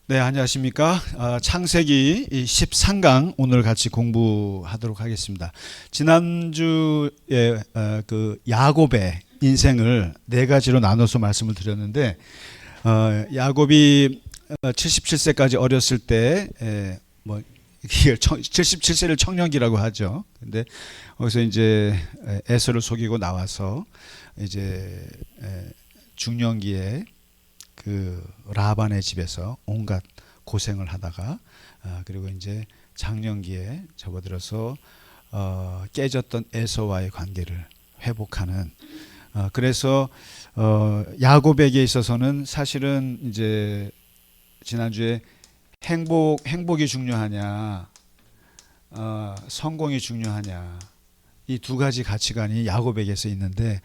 네, 안녕하십니까. 창세기 13강 오늘 같이 공부하도록 하겠습니다. 지난주에 그 야곱의 인생을 네 가지로 나눠서 말씀을 드렸는데, 야곱이 77세까지 어렸을 때, 뭐 77세를 청년기라고 하죠. 근데 거기서 이제 에서를 속이고 나와서 이제 중년기에 그 라반의 집에서 온갖 고생을 하다가 그리고 이제 장년기에 접어들어서 깨졌던 에서와의 관계를 회복하는, 그래서 야곱에게 있어서는 사실은 이제 지난주에 행복이 중요하냐, 성공이 중요하냐, 이 두 가지 가치관이 야곱에게서 있는데,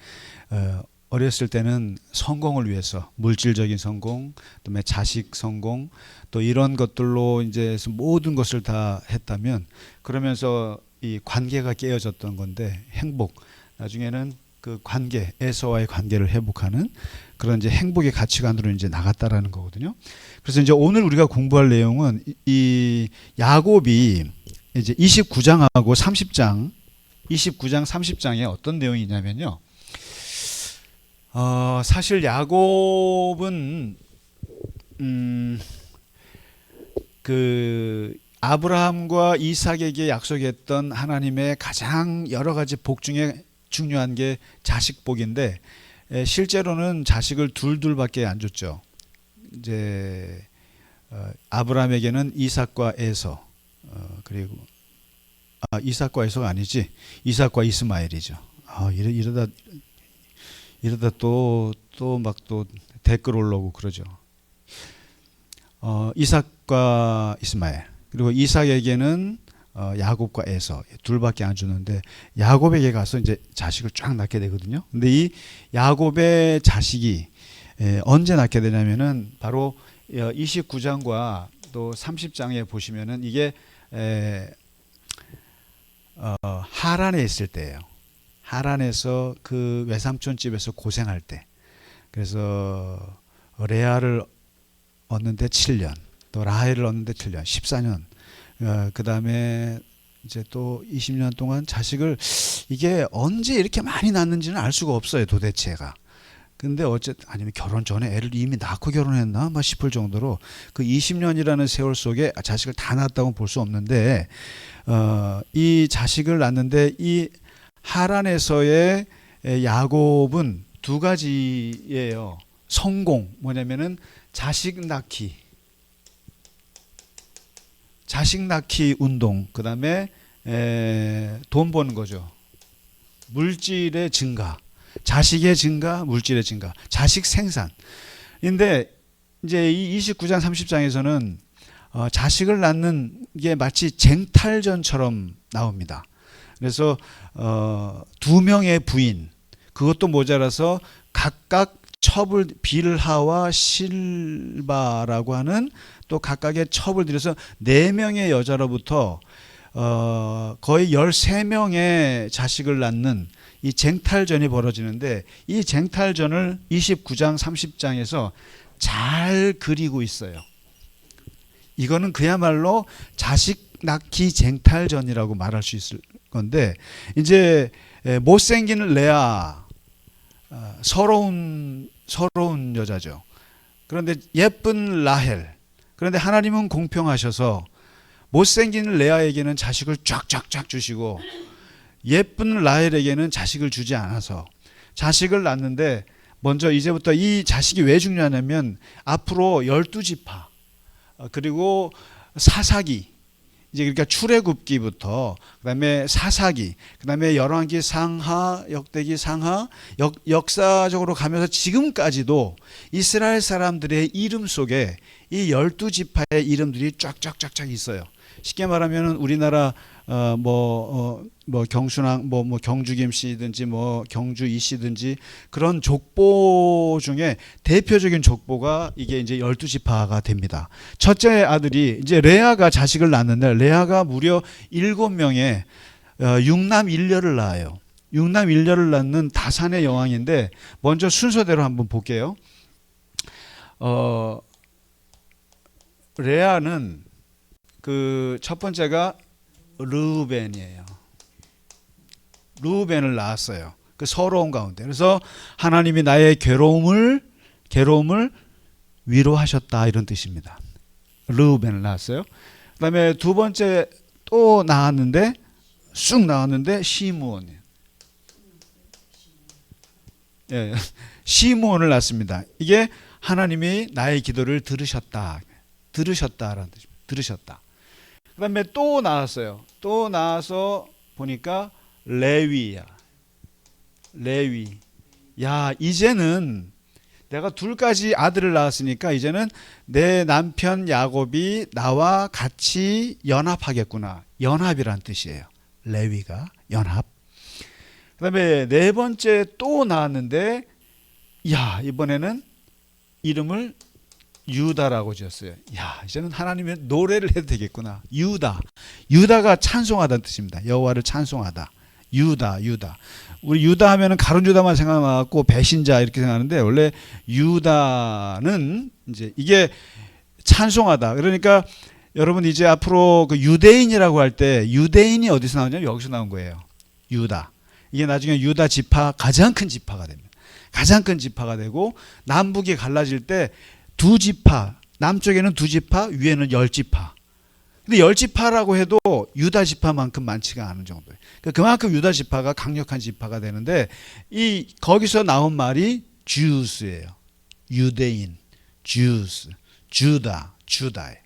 어렸을 때는 성공을 위해서 물질적인 성공, 그다음에 자식 성공, 또 이런 것들로 이제 모든 것을 다 했다면, 그러면서 이 관계가 깨어졌던 건데, 나중에는 그 관계, 에서와의 관계를 회복하는 그런 이제 행복의 가치관으로 이제 나갔다라는 거거든요. 그래서 이제 오늘 우리가 공부할 내용은 이 야곱이 이제 29장하고 30장, 29장 30장에 어떤 내용이냐면요. 사실 야곱은 그 아브라함과 이삭에게 약속했던 하나님의 가장 여러 가지 복 중에 중요한 게 자식 복인데, 실제로는 자식을 둘밖에 안 줬죠. 이제 아브라함에게는 이삭과 에서, 그리고 이삭과 에서가 아니지, 이삭과 이스마엘이죠. 이러다 또 막 또 댓글 올라오고 그러죠. 이삭과 이스마엘, 그리고 이삭에게는 야곱과 에서 둘밖에 안 주는데, 야곱에게 가서 이제 자식을 쫙 낳게 되거든요. 근데 이 야곱의 자식이 언제 낳게 되냐면은 바로 29장과 또 30장에 보시면은 이게 하란에 있을 때예요. 하란에서 그 외삼촌 집에서 고생할 때, 그래서 레아를 얻는데 7년, 또 라헬을 얻는데 7년, 14년, 그 다음에 이제 또 20년 동안 자식을, 이게 언제 이렇게 많이 낳는지는 알 수가 없어요, 도대체가. 근데 어쨌든, 아니면 결혼 전에 애를 이미 낳고 결혼했나 막 싶을 정도로 그 20년이라는 세월 속에 자식을 다 낳았다고 볼 수 없는데, 이 자식을 낳는데 이 하란에서의 야곱은 두 가지예요. 성공, 뭐냐면은 자식 낳기 운동, 그 다음에 돈 버는 거죠. 물질의 증가, 자식의 증가, 물질의 증가, 자식 생산. 근데 이제 이 29장 30장에서는 자식을 낳는 게 마치 쟁탈전처럼 나옵니다. 그래서 두 명의 부인, 그것도 모자라서 각각 첩을, 빌하와 실바라고 하는 또 각각의 첩을 들여서 4명의 여자로부터 거의 13명의 자식을 낳는 이 쟁탈전이 벌어지는데, 이 쟁탈전을 29장 30장에서 잘 그리고 있어요. 이거는 그야말로 자식 낳기 쟁탈전이라고 말할 수 있을 건데, 이제 못생긴 레아, 서러운 여자죠. 그런데 예쁜 라헬, 그런데 하나님은 공평하셔서 못생긴 레아에게는 자식을 쫙쫙쫙 주시고 예쁜 라헬에게는 자식을 주지 않아서 자식을 낳는데, 먼저 이제부터 이 자식이 왜 중요하냐면 앞으로 12지파, 그리고 사사기, 이제 그러니까 출애굽기부터 그다음에 사사기, 그다음에 열왕기 상하, 역대기 상하, 역사적으로 가면서 지금까지도 이스라엘 사람들의 이름 속에 이 12지파의 이름들이 쫙쫙쫙쫙 있어요. 쉽게 말하면 우리나라 뭐 경순왕, 뭐 경주 김씨든지 뭐 경주 이씨든지 그런 족보 중에 대표적인 족보가 이게 이제 12지파가 됩니다. 첫째 아들이 이제 레아가 자식을 낳는데, 레아가 무려 7명의 6남 1녀를 낳아요. 6남 1녀를 낳는 다산의 여왕인데, 먼저 순서대로 한번 볼게요. 레아는 그 첫 번째가 르우벤이에요. 르우벤을 낳았어요. 그 서러운 가운데. 그래서 하나님이 나의 괴로움을 위로하셨다 이런 뜻입니다. 르우벤을 낳았어요. 그다음에 두 번째 또 낳았는데 쑥 나왔는데 시므온이에요. 예, 시므온을 낳습니다. 이게 하나님이 나의 기도를 들으셨다라는 뜻입니다. 들으셨다. 그다음에 또 나왔어요. 또 나와서 보니까 레위야. 레위. 야, 이제는 내가 둘까지 아들을 낳았으니까 이제는 내 남편 야곱이 나와 같이 연합하겠구나. 연합이란 뜻이에요. 레위가 연합. 그다음에 네 번째 또 나왔는데 야, 이번에는 이름을 유다라고 지었어요. 야, 이제는 하나님의 노래를 해도 되겠구나. 유다. 유다가 찬송하다는 뜻입니다. 여호와를 찬송하다. 유다. 우리 유다 하면은 가룟 유다만 생각나고 배신자 이렇게 생각하는데 원래 유다는 이제 이게 찬송하다. 그러니까 여러분 이제 앞으로 그 유대인이라고 할 때 유대인이 어디서 나오냐면 여기서 나온 거예요. 유다. 이게 나중에 유다 지파 가장 큰 지파가 됩니다. 가장 큰 지파가 되고 남북이 갈라질 때 두 지파, 남쪽에는 두 지파, 위에는 10지파. 근데 10지파라고 해도 유다 지파만큼 많지가 않은 정도예요. 그만큼 유다 지파가 강력한 지파가 되는데 이 거기서 나온 말이 주스예요. 유대인, 주스, 주다예요.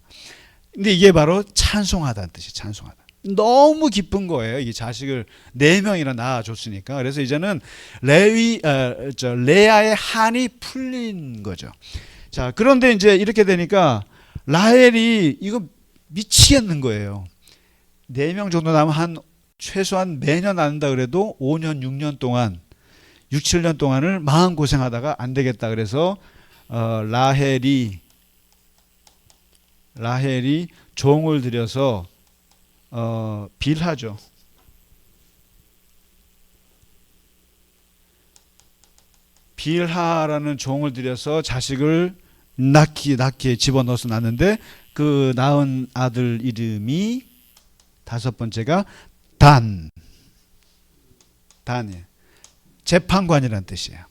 근데 이게 바로 찬송하다는 뜻이에요. 찬송하다. 너무 기쁜 거예요. 이 자식을 4명이나 낳아줬으니까. 그래서 이제는 레아의 한이 풀린 거죠. 자, 그런데 이제 이렇게 되니까 라헬이 이거 미치겠는 거예요. 4명 정도 나면 최소한 매년 낳는다 그래도 5년, 6년 동안, 6, 7년 동안을 마음고생하다가 안 되겠다. 그래서 라헬이 종을 들여서 빌하죠. 빌하라는 종을 들여서 자식을 낳기에 집어넣어서 낳는데 그 낳은 아들 이름이 5번째가 단이에요. 재판관이라는 뜻이에요.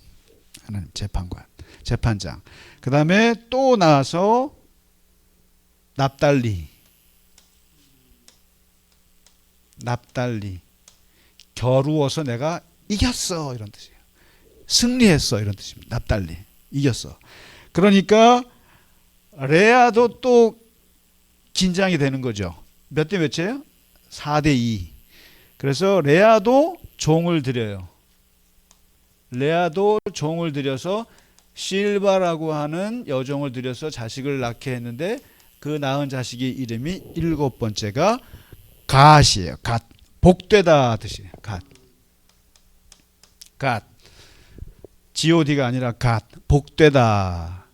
하나님 재판관, 재판장. 그 다음에 또 나와서 납달리, 겨루어서 내가 이겼어 이런 뜻이에요. 승리했어 이런 뜻입니다. 납달리, 이겼어. 그러니까 레아도 또 긴장이 되는 거죠. 몇 대 몇이에요? 4대 2. 그래서 레아도 종을 들여요. 레아도 종을 들여서 실바라고 하는 여종을 들여서 자식을 낳게 했는데 그 낳은 자식의 이름이 7번째가 갓이에요. 갓. 복되다 뜻이에요. 갓. god가 아니라 갓. 복되다.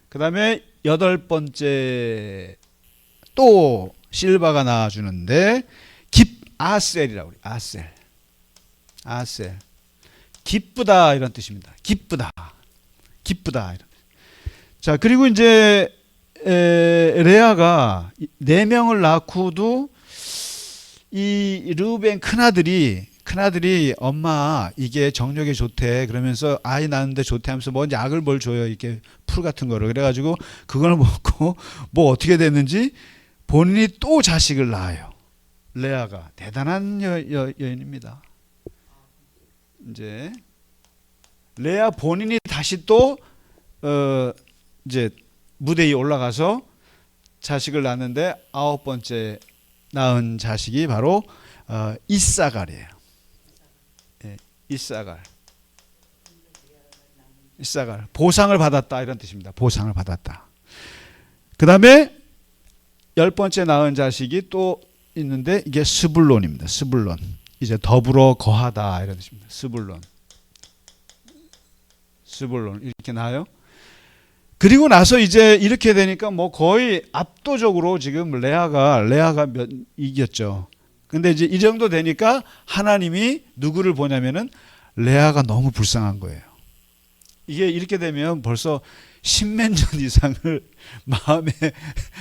그 다음에 8번째 또 실바가 나와주는데 아셀이라고 그래요. 아셀. 기쁘다 이런 뜻입니다. 기쁘다. 이런. 자, 그리고 이제 레아가 4명을 낳고도 이 르우벤 큰아들이 엄마 이게 정력에 좋대 그러면서 아이 낳는데 좋대 하면서 뭐 약을 뭘 줘요. 이렇게 풀 같은 거를. 그래가지고 그걸 먹고 뭐 어떻게 됐는지 본인이 또 자식을 낳아요. 레아가 대단한 여인입니다. 이제 레아 본인이 다시 또 이제 무대 위에 올라가서 자식을 낳는데 9번째 낳은 자식이 바로 이사갈이에요. 예, 이사갈. 보상을 받았다 이런 뜻입니다. 보상을 받았다. 그 다음에 10번째 낳은 자식이 또 있는데 이게 스불론입니다. 스불론. 이제 더불어 거하다 이런 뜻입니다. 스불론 이렇게 나와요. 그리고 나서 이제 이렇게 되니까 뭐 거의 압도적으로 지금 레아가 이겼죠. 근데 이제 이 정도 되니까 하나님이 누구를 보냐면은 레아가 너무 불쌍한 거예요. 이게 이렇게 되면 벌써 십몇 년 이상을 마음에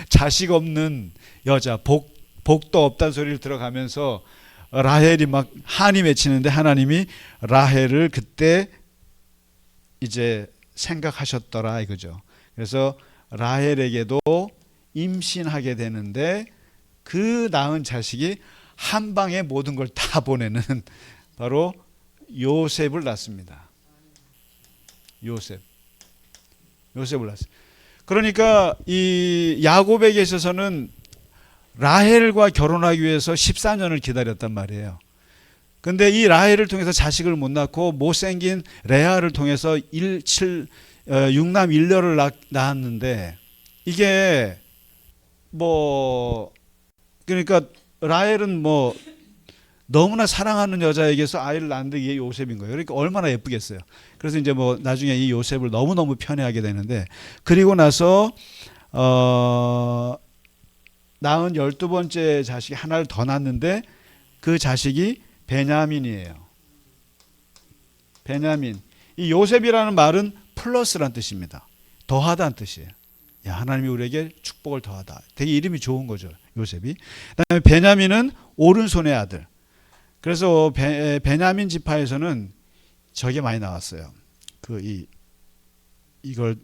자식 없는 여자, 복도 없다는 소리를 들어가면서 라헬이 막 한이 맺히는데 하나님이 라헬을 그때 이제 생각하셨더라 이거죠. 그래서 라헬에게도 임신하게 되는데 그 낳은 자식이 한 방에 모든 걸 다 보내는 바로 요셉을 낳습니다. 요셉을 낳습니다. 그러니까 이 야곱에게 있어서는 라헬과 결혼하기 위해서 14년을 기다렸단 말이에요. 근데 이 라헬을 통해서 자식을 못 낳고 못생긴 레아를 통해서 6남 1녀를 낳았는데 이게 뭐 그러니까 라헬은 뭐 너무나 사랑하는 여자에게서 아이를 낳는데 이게 요셉인 거예요. 그러니까 얼마나 예쁘겠어요. 그래서 이제 뭐 나중에 이 요셉을 너무너무 편애하게 되는데 그리고 나서 낳은 12번째 자식이 하나를 더 낳았는데 그 자식이 베냐민이에요. 베냐민. 이 요셉이라는 말은 플러스란 뜻입니다. 더하다는 뜻이에요. 야, 하나님이 우리에게 축복을 더하다. 되게 이름이 좋은 거죠. 요셉이. 그다음에 베냐민은 오른손의 아들. 그래서 베냐민 지파에서는 저게 많이 나왔어요. 이걸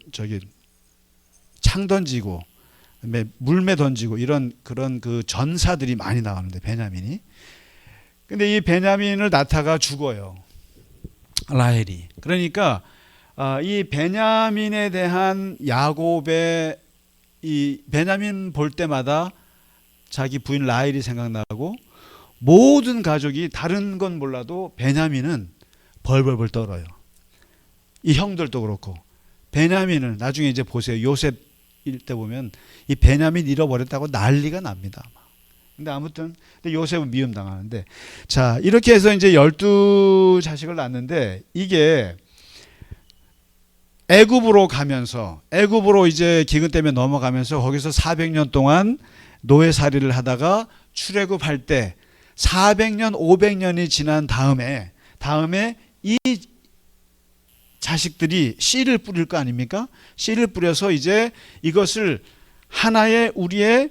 창 던지고 물매 던지고 이런 그런 그 전사들이 많이 나왔는데 베냐민이. 근데 이 베냐민을 낳다가 죽어요. 라헬이. 그러니까 이 베냐민에 대한 야곱의 이 베냐민 볼 때마다 자기 부인 라헬이 생각나고 모든 가족이 다른 건 몰라도 베냐민은 벌벌벌 떨어요. 이 형들도 그렇고 베냐민을 나중에 이제 보세요. 요셉일 때 보면 이 베냐민 잃어버렸다고 난리가 납니다. 근데 아무튼 요셉은 미움당하는데 자 이렇게 해서 이제 12자식을 낳는데 이게 애굽으로 가면서 애굽으로 이제 기근 때문에 넘어가면서 거기서 400년 동안 노예살이를 하다가 출애굽할 때 400년 500년이 지난 다음에 이 자식들이 씨를 뿌릴 거 아닙니까? 씨를 뿌려서 이제 이것을 하나의 우리의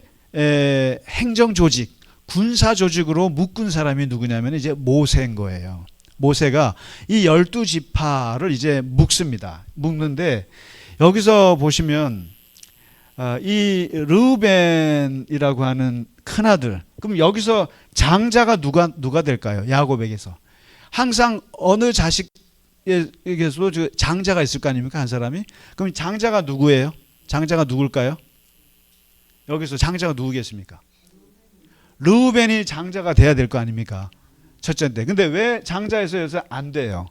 행정 조직, 군사 조직으로 묶은 사람이 누구냐면 이제 모세인 거예요. 모세가 이 12지파를 이제 묶는데 여기서 보시면 이 르우벤이라고 하는 큰아들, 그럼 여기서 장자가 누가 될까요? 야곱에게서 항상 어느 자식에게서도 장자가 있을 거 아닙니까? 한 사람이. 그럼 장자가 누구예요? 장자가 누굴까요? 여기서 장자가 누구겠습니까? 르우벤이 장자가 돼야 될 거 아닙니까? 첫째인데. 근데 왜 장자에서 안 돼요?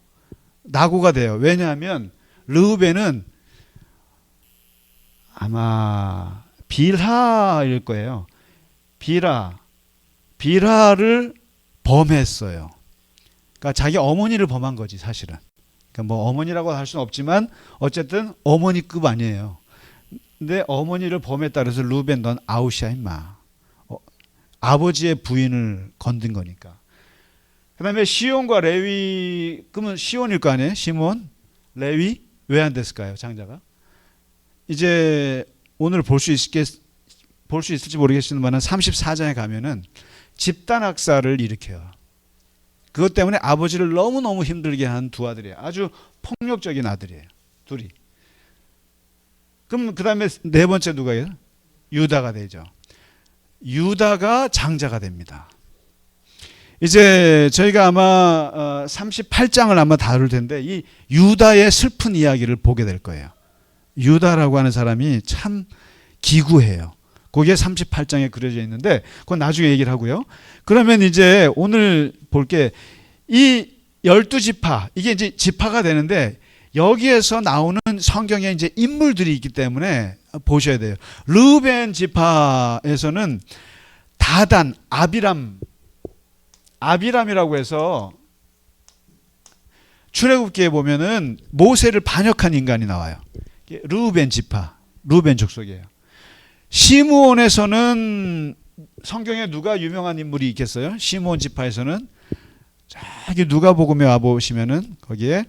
낙오가 돼요. 왜냐하면 르우벤은 아마 빌하일 거예요. 빌하를 범했어요. 그러니까 자기 어머니를 범한 거지 사실은. 그러니까 뭐 어머니라고 할 수는 없지만 어쨌든 어머니급 아니에요. 근데 어머니를 범했다 그래서 르우벤 넌 아웃이야 임마. 아버지의 부인을 건든 거니까. 그 다음에 시온과 레위, 그러면 시온일 거 아니에요? 시몬, 레위 왜 안 됐을까요? 장자가. 이제 오늘 볼 수 있을지 모르겠지만 34장에 가면은 집단 학살을 일으켜요. 그것 때문에 아버지를 너무너무 힘들게 한 두 아들이에요. 아주 폭력적인 아들이에요. 둘이. 그럼 그 다음에 네 번째 누가요? 유다가 되죠. 유다가 장자가 됩니다. 이제 저희가 아마 38장을 아마 다룰 텐데 이 유다의 슬픈 이야기를 보게 될 거예요. 유다라고 하는 사람이 참 기구해요. 거기에 38장에 그려져 있는데 그건 나중에 얘기를 하고요. 그러면 이제 오늘 볼 게 이 12지파, 이게 이제 지파가 되는데 여기에서 나오는 성경에 이제 인물들이 있기 때문에 보셔야 돼요. 르우벤 지파에서는 다단, 아비람이라고 해서 출애굽기에 보면은 모세를 반역한 인간이 나와요. 르우벤 지파, 르우벤 족속이에요. 시므온에서는 성경에 누가 유명한 인물이 있겠어요? 시므온 지파에서는 저기 누가복음에 와 보시면은 거기에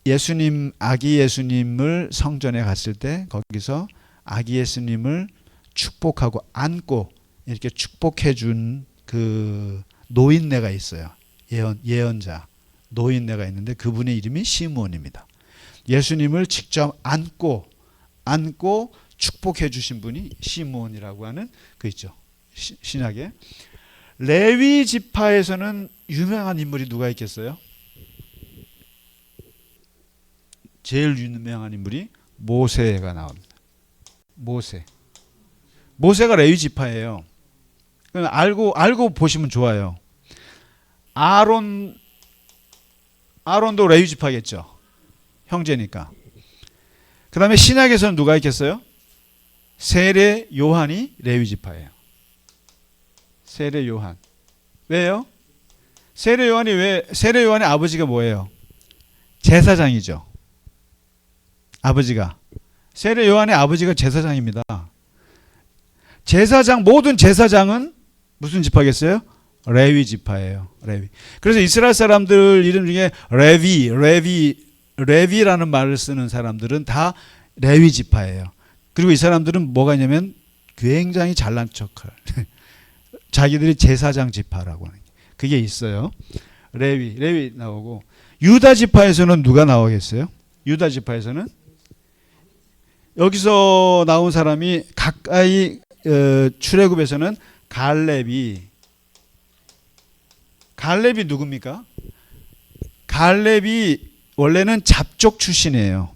예수님, 아기 예수님을 성전에 갔을 때 거기서 아기 예수님을 축복하고 안고 이렇게 축복해 준 그 노인네가 있어요. 예언자 노인네가 있는데 그분의 이름이 시므온입니다. 예수님을 직접 안고 축복해 주신 분이 시므온이라고 하는 그 있죠. 신약에. 레위 지파에서는 유명한 인물이 누가 있겠어요? 제일 유명한 인물이 모세가 나옵니다. 모세가 레위 지파예요. 알고 보시면 좋아요. 아론도 레위 지파겠죠. 형제니까. 그 다음에 신약에서는 누가 있겠어요? 세례 요한이 레위 지파예요. 세례 요한. 왜요? 세례 요한의 아버지가 뭐예요? 제사장이죠. 아버지가. 세례 요한의 아버지가 제사장입니다. 모든 제사장은 무슨 지파겠어요? 레위 지파예요. 레위. 그래서 이스라엘 사람들 이름 중에 레위라는 말을 쓰는 사람들은 다 레위 지파예요. 그리고 이 사람들은 뭐가 있냐면 굉장히 잘난 척할. 자기들이 제사장 지파라고 하는 게. 그게 있어요. 레위 나오고. 유다 지파에서는 누가 나오겠어요? 유다 지파에서는 여기서 나온 사람이 가까이 출애굽에서는 갈렙이 누굽니까? 갈렙이 원래는 잡족 출신이에요.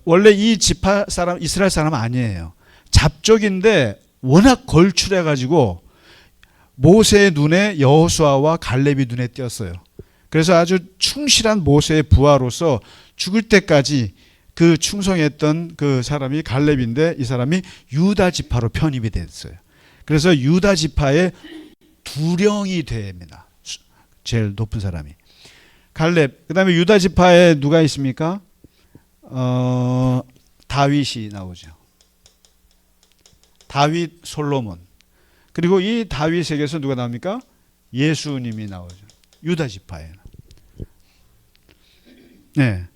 원래 이 지파 사람 이스라엘 사람 아니에요. 잡족인데 워낙 걸출해가지고 모세의 눈에 여호수아와 갈렙이 눈에 띄었어요. 그래서 아주 충실한 모세의 부하로서 죽을 때까지 그 충성했던 그 사람이 갈렙인데 이 사람이 유다 지파로 편입이 됐어요. 그래서 유다 지파의 두령이 됩니다. 제일 높은 사람이 갈렙. 그 다음에 유다 지파에 누가 있습니까? 다윗이 나오죠. 다윗, 솔로몬. 그리고 이 다윗에게서 누가 나옵니까? 예수님이 나오죠. 유다 지파에. 네.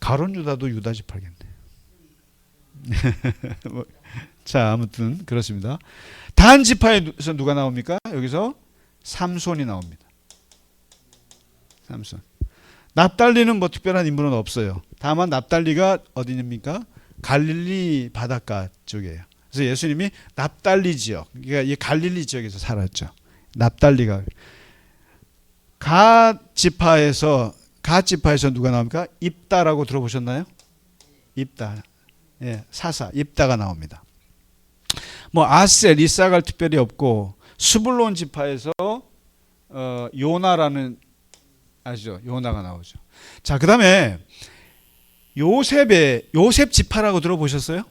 가론 유다도 유다 지파겠네. 자, 아무튼 그렇습니다. 단 지파에서 누가 나옵니까? 여기서 삼손이 나옵니다. 삼손. 납달리는 뭐 특별한 인물은 없어요. 다만 납달리가 어디입니까? 갈릴리 바닷가 쪽이에요. 그래서 예수님이 납달리 지역, 그러니까 이 갈릴리 지역에서 살았죠. 납달리가. 갓 지파에서 누가 나옵니까? 입다라고 들어보셨나요? 입다. 예, 사사 입다가 나옵니다. 뭐 아셀, 이사갈 특별히 없고 스불론 지파에서 요나라는 아시죠? 요나가 나오죠. 자, 그다음에 요셉 지파라고 들어보셨어요?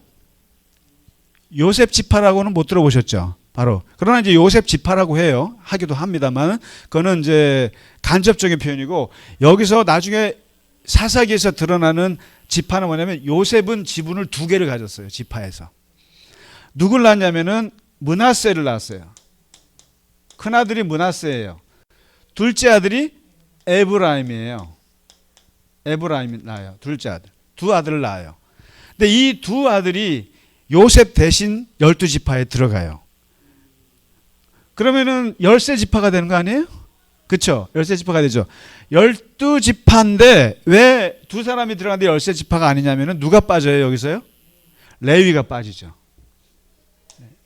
요셉 지파라고는 못 들어보셨죠? 바로. 그러나 이제 요셉 지파라고 해요. 하기도 합니다만 그거는 이제 간접적인 표현이고 여기서 나중에 사사기에서 드러나는 지파는 뭐냐면 요셉은 지분을 2개를 가졌어요. 지파에서. 누굴 낳았냐면은 므낫세를 낳았어요. 큰아들이 므낫세예요. 둘째 아들이 에브라임이에요. 에브라임이 낳아요. 둘째 아들. 2아들을 낳아요. 근데 이 2아들이 요셉 대신 12지파에 들어가요. 그러면은 13지파가 되는 거 아니에요? 그렇죠? 13지파가 되죠. 12지파인데 왜 2사람이 들어가는데 13지파가 아니냐면은 누가 빠져요, 여기서요? 레위가 빠지죠.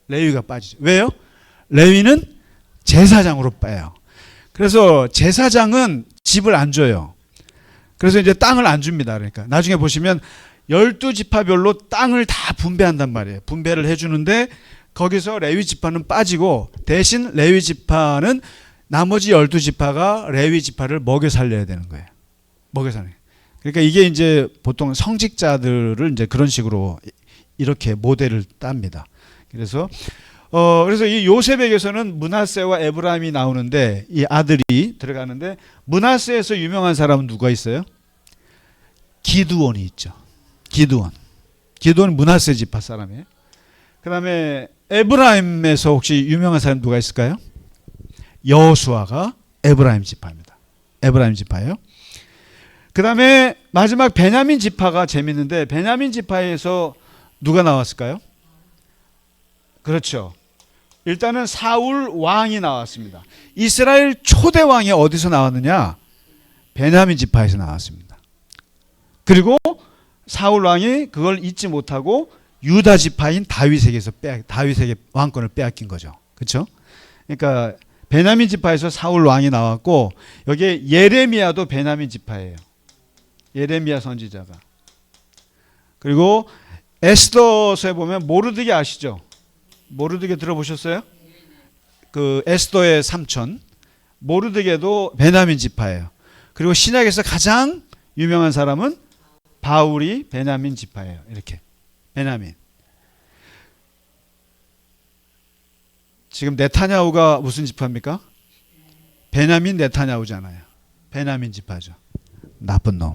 레위가 빠지죠. 왜요? 레위는 제사장으로 빠요. 그래서 제사장은 집을 안 줘요. 그래서 이제 땅을 안 줍니다. 그러니까 나중에 보시면 12지파별로 땅을 다 분배한단 말이에요. 분배를 해주는데 거기서 레위 지파는 빠지고 대신 레위 지파는 나머지 12지파가 레위 지파를 먹여 살려야 되는 거예요. 먹여 살려. 그러니까 이게 이제 보통 성직자들을 이제 그런 식으로 이렇게 모델을 땁니다. 그래서 이 요셉에게서는 므낫세와 에브라임이 나오는데 이 아들이 들어가는데 므낫세에서 유명한 사람은 누가 있어요? 기드온이 있죠. 기드온 므낫세 지파 사람이에요. 그 다음에 에브라임에서 혹시 유명한 사람 누가 있을까요? 여호수아가 에브라임 지파입니다. 에브라임 지파예요. 그 다음에 마지막 베냐민 지파가 재밌는데, 베냐민 지파에서 누가 나왔을까요? 그렇죠. 일단은 사울 왕이 나왔습니다. 이스라엘 초대 왕이 어디서 나왔느냐? 베냐민 지파에서 나왔습니다. 그리고 사울 왕이 그걸 잊지 못하고 유다 지파인 다윗에게 왕권을 빼앗긴 거죠. 그렇죠? 그러니까 베냐민 지파에서 사울 왕이 나왔고, 여기에 예레미야도 베냐민 지파예요. 예레미야 선지자가. 그리고 에스더서에 보면 모르드게 아시죠? 모르드게 들어보셨어요? 그 에스더의 삼촌 모르드게도 베냐민 지파예요. 그리고 신약에서 가장 유명한 사람은 바울이 베냐민 지파예요. 이렇게 베냐민. 지금 네타냐후가 무슨 지파입니까? 베냐민 네타냐후잖아요. 베냐민 지파죠. 나쁜 놈.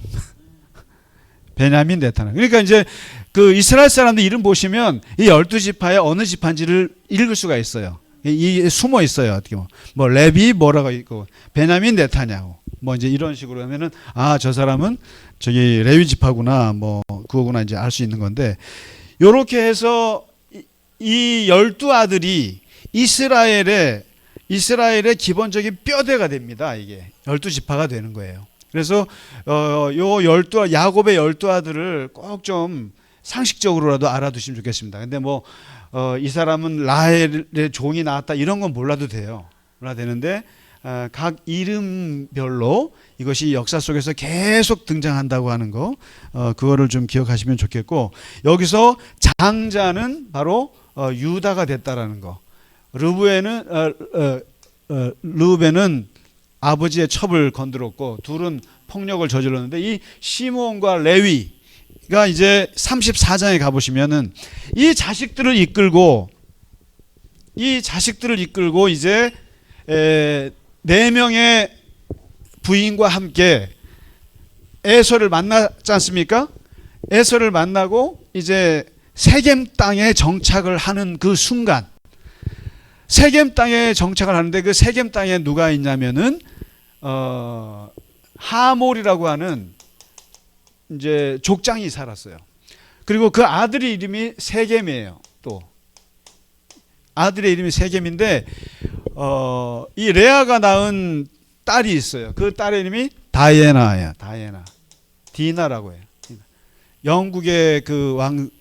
베냐민 네타냐후. 그러니까 이제 그 이스라엘 사람들 이름 보시면 이 12지파의 어느 지파인지를 읽을 수가 있어요. 이 숨어 있어요. 어떻게 뭐 레비 뭐라고 있고 베냐민 네타냐후 뭐 이제 이런 식으로 하면은 아, 저 사람은 저기 레위 지파구나 뭐 그거구나 이제 알 수 있는 건데, 요렇게 해서 이 12아들이 이스라엘의 기본적인 뼈대가 됩니다. 이게 12지파가 되는 거예요. 그래서 야곱의 12아들을 꼭 좀 상식적으로라도 알아두시면 좋겠습니다. 근데 뭐 이 사람은 라헬의 종이 나왔다 이런 건 몰라도 돼요. 몰라도 되는데 각 이름별로 이것이 역사 속에서 계속 등장한다고 하는 거, 그거를 좀 기억하시면 좋겠고, 여기서 장자는 바로 유다가 됐다라는 거. 르우벤은 아버지의 첩을 건드렸고 둘은 폭력을 저질렀는데, 이 시므온과 레위가 이제 34장에 가보시면은 이 자식들을 이끌고 이제 4명의 부인과 함께 에서를 만났지 않습니까? 에서를 만나고 이제 세겜 땅에 정착을 하는 그 순간, 세겜 땅에 정착을 하는데 그 세겜 땅에 누가 있냐면은 하몰이라고 하는 이제 족장이 살았어요. 그리고 그 아들의 이름이 세겜이에요. 또 아들의 이름이 세겜인데 이 레아가 낳은 딸이 있어요. 그 딸의 이름이 다이애나예요. 다이애나, 디나라고 해요. 영국의 그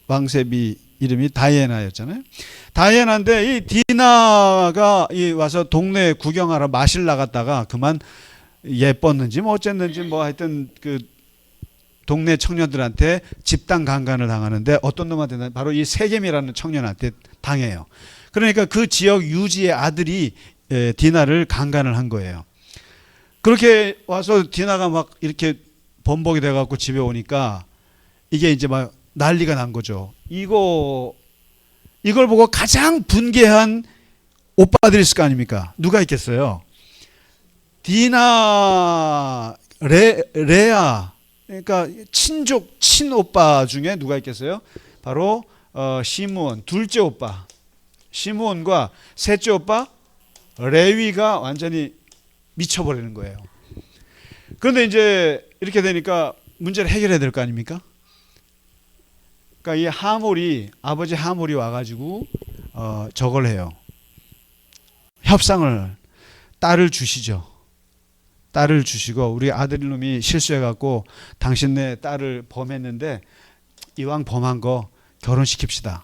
왕세비 이름이 다이애나였잖아요. 다이애나인데 이 디나가 와서 동네 구경하러 마실 나갔다가 그만 예뻤는지 뭐 어쨌는지 뭐 하여튼 그 동네 청년들한테 집단 강간을 당하는데, 어떤 놈한테 바로 이 세겜이라는 청년한테 당해요. 그러니까 그 지역 유지의 아들이 디나를 강간을 한 거예요. 그렇게 와서 디나가 막 이렇게 범벅이 돼갖고 집에 오니까 이게 이제 막 난리가 난 거죠. 이걸 보고 가장 분개한 오빠들이 있을 거 아닙니까? 누가 있겠어요? 디나, 레아, 그러니까 친오빠 중에 누가 있겠어요? 바로 시므온, 둘째 오빠 시므온과 셋째 오빠 레위가 완전히 미쳐버리는 거예요. 그런데 이제 이렇게 되니까 문제를 해결해야 될 거 아닙니까? 그러니까 이 아버지 하몰이 와가지고 저걸 해요. 협상을, 딸을 주시죠. 딸을 주시고, 우리 아들놈이 실수해갖고 당신네 딸을 범했는데 이왕 범한 거 결혼시킵시다.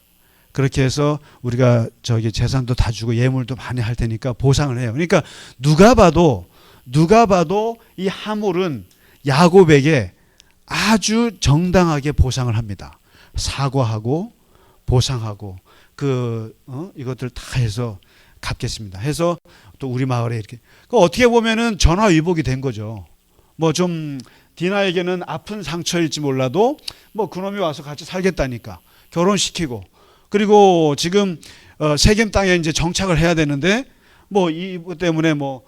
그렇게 해서 우리가 저기 재산도 다 주고 예물도 많이 할 테니까 보상을 해요. 그러니까 누가 봐도 이 하몰은 야곱에게 아주 정당하게 보상을 합니다. 사과하고 보상하고 이것들 다 해서 갚겠습니다. 해서 또 우리 마을에 이렇게, 어떻게 보면은 전화위복이 된 거죠. 뭐 좀 디나에게는 아픈 상처일지 몰라도 뭐 그놈이 와서 같이 살겠다니까 결혼시키고, 그리고 지금 세겜 땅에 이제 정착을 해야 되는데 뭐 이것 때문에 뭐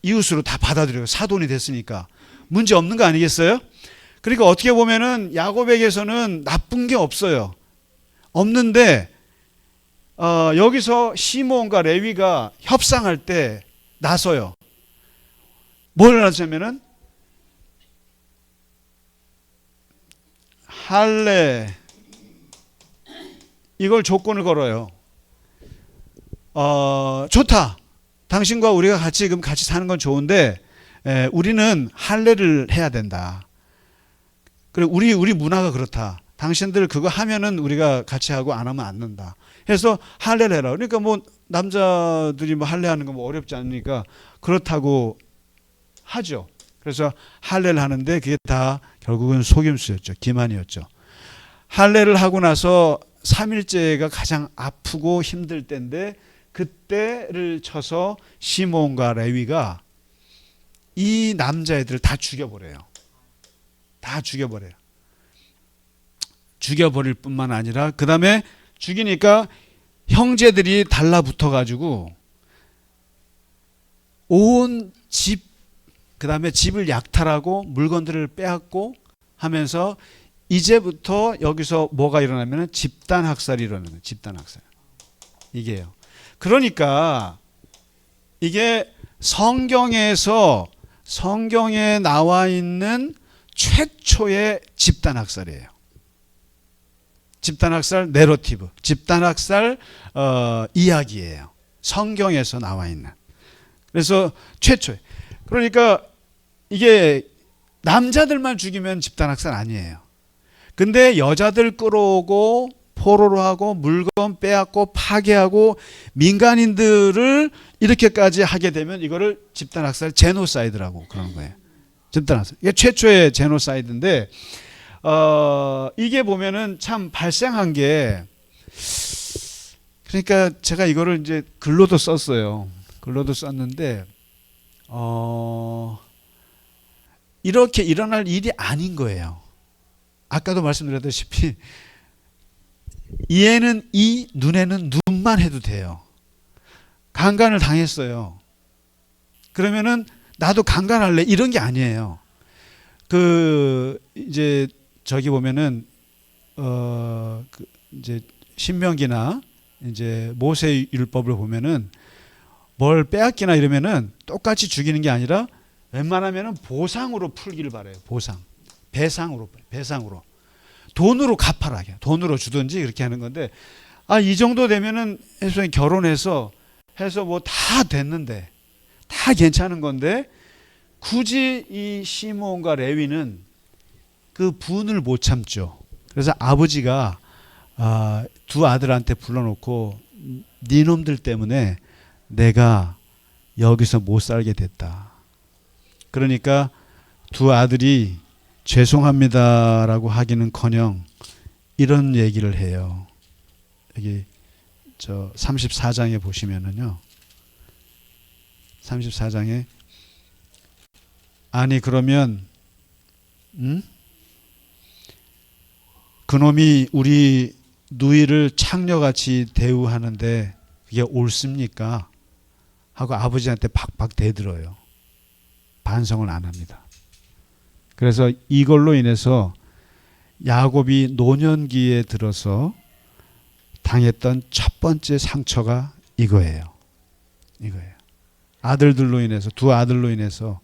이웃으로 다 받아들여요. 사돈이 됐으니까 문제 없는 거 아니겠어요? 그러니까 어떻게 보면은 야곱에게서는 나쁜 게 없어요. 없는데 여기서 시므온과 레위가 협상할 때 나서요. 뭘 하냐면은 할례 이걸 조건을 걸어요. 좋다. 당신과 우리가 같이 지금 같이 사는 건 좋은데 우리는 할례를 해야 된다. 그리고 우리 문화가 그렇다. 당신들 그거 하면은 우리가 같이 하고 안 하면 안 된다. 해서 할례를 해라. 그러니까 뭐 남자들이 뭐 할례하는 거 뭐 어렵지 않으니까 그렇다고 하죠. 그래서 할례를 하는데 그게 다 결국은 속임수였죠. 기만이었죠. 할례를 하고 나서 3일째가 가장 아프고 힘들 때인데 그때를 쳐서 시몬과 레위가 이 남자애들을 다 죽여버려요. 다 죽여버려요. 죽여버릴 뿐만 아니라 그 다음에 죽이니까 형제들이 달라붙어 가지고 온 집, 그 다음에 집을 약탈하고 물건들을 빼앗고 하면서 이제부터 여기서 뭐가 일어나면 집단 학살이 일어나요. 집단 학살. 이게요. 그러니까 이게 성경에 나와 있는 최초의 집단 학살이에요. 집단 학살 내러티브, 집단 학살 이야기예요. 성경에서 나와 있는. 그래서 최초에. 그러니까 이게 남자들만 죽이면 집단 학살 아니에요. 근데 여자들 끌어오고 포로로 하고 물건 빼앗고 파괴하고 민간인들을 이렇게까지 하게 되면 이거를 집단 학살 제노사이드라고 그러는 거예요. 집단 학살. 이게 최초의 제노사이드인데 이게 보면은 참 발생한 게 그러니까 제가 이거를 이제 글로도 썼어요. 글로도 썼는데 이렇게 일어날 일이 아닌 거예요. 아까도 말씀드렸다시피 이에는 이, 눈에는 눈만 해도 돼요. 강간을 당했어요. 그러면은 나도 강간할래 이런 게 아니에요. 이제 저기 보면은 이제 신명기나 이제 모세 율법을 보면은 뭘 빼앗기나 이러면은 똑같이 죽이는 게 아니라 웬만하면은 보상으로 풀기를 바래요. 배상으로 돈으로 갚아라. 돈으로 주든지 이렇게 하는 건데 이 정도 되면은 해서 결혼해서 해서 뭐 다 됐는데 다 괜찮은 건데 굳이 이 시몬과 레위는 그 분을 못 참죠. 그래서 아버지가 두 아들한테 불러놓고 니놈들 때문에 내가 여기서 못 살게 됐다. 그러니까 두 아들이 죄송합니다라고 하기는커녕 이런 얘기를 해요. 여기 저 34장에 보시면은요. 34장에 아니 그러면 그놈이 우리 누이를 창녀같이 대우하는데 그게 옳습니까? 하고 아버지한테 박박 대들어요. 반성을 안 합니다. 그래서 이걸로 인해서 야곱이 노년기에 들어서 당했던 첫 번째 상처가 이거예요. 아들들로 인해서 두 아들로 인해서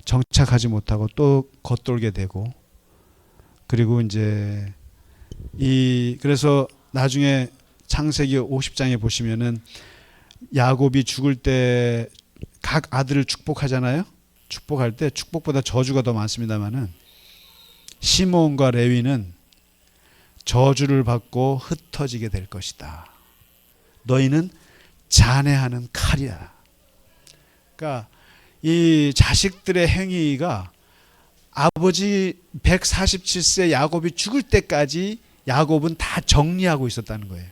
정착하지 못하고 또 겉돌게 되고 그리고 이제 그래서 나중에 창세기 50장에 보시면은 야곱이 죽을 때 각 아들을 축복하잖아요. 축복할 때 축복보다 저주가 더 많습니다만은 시몬과 레위는 저주를 받고 흩어지게 될 것이다. 너희는 잔해하는 칼이야. 그러니까 이 자식들의 행위가 아버지 147세 야곱이 죽을 때까지 야곱은 다 정리하고 있었다는 거예요.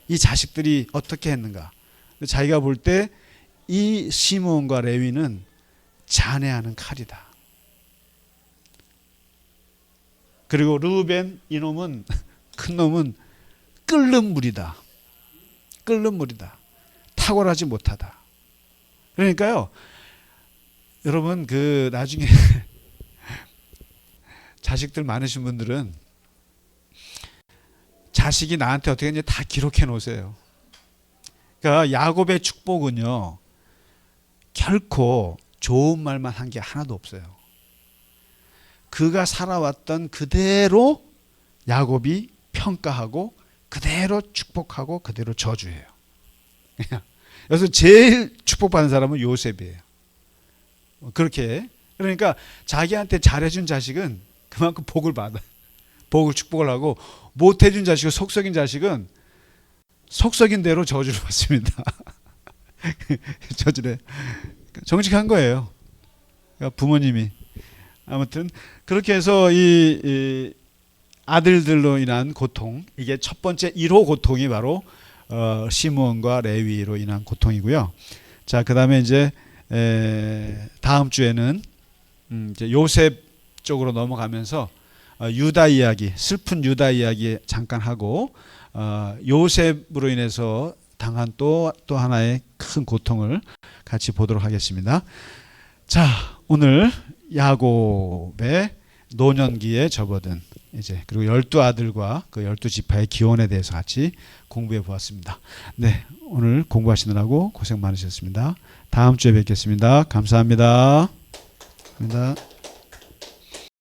이 자식들이 어떻게 했는가. 자기가 볼 때 이 시몬과 레위는 잔해하는 칼이다. 그리고 르우벤 이놈은 큰 놈은 끓는 물이다. 탁월하지 못하다. 그러니까요. 여러분 나중에 자식들 많으신 분들은 자식이 나한테 어떻게 했는지 다 기록해 놓으세요. 그러니까 야곱의 축복은요. 결코 좋은 말만 한 게 하나도 없어요. 그가 살아왔던 그대로 야곱이 평가하고 그대로 축복하고 그대로 저주해요. 그래서 제일 축복받는 사람은 요셉이에요. 그렇게 그러니까 자기한테 잘해준 자식은 그만큼 복을 받아. 복을 축복을 하고 못해준 자식은 속썩인 자식은 속썩인 대로 저주를 받습니다. 저주래. 정직한 거예요. 그러니까 부모님이 아무튼 그렇게 해서 이 아들들로 인한 고통 이게 첫 번째 1호 고통이 바로 시므온과 레위로 인한 고통이고요. 자, 그다음에 이제 다음 주에는 이제 요셉 쪽으로 넘어가면서 유다 이야기, 슬픈 유다 이야기 잠깐 하고 요셉으로 인해서 당한 또 하나의 큰 고통을 같이 보도록 하겠습니다. 자, 오늘 야곱의 노년기에 접어든 이제 그리고 12아들과 그 12지파의 기원에 대해서 같이 공부해 보았습니다. 네, 오늘 공부하시느라고 고생 많으셨습니다. 다음 주에 뵙겠습니다. 감사합니다. 감사합니다.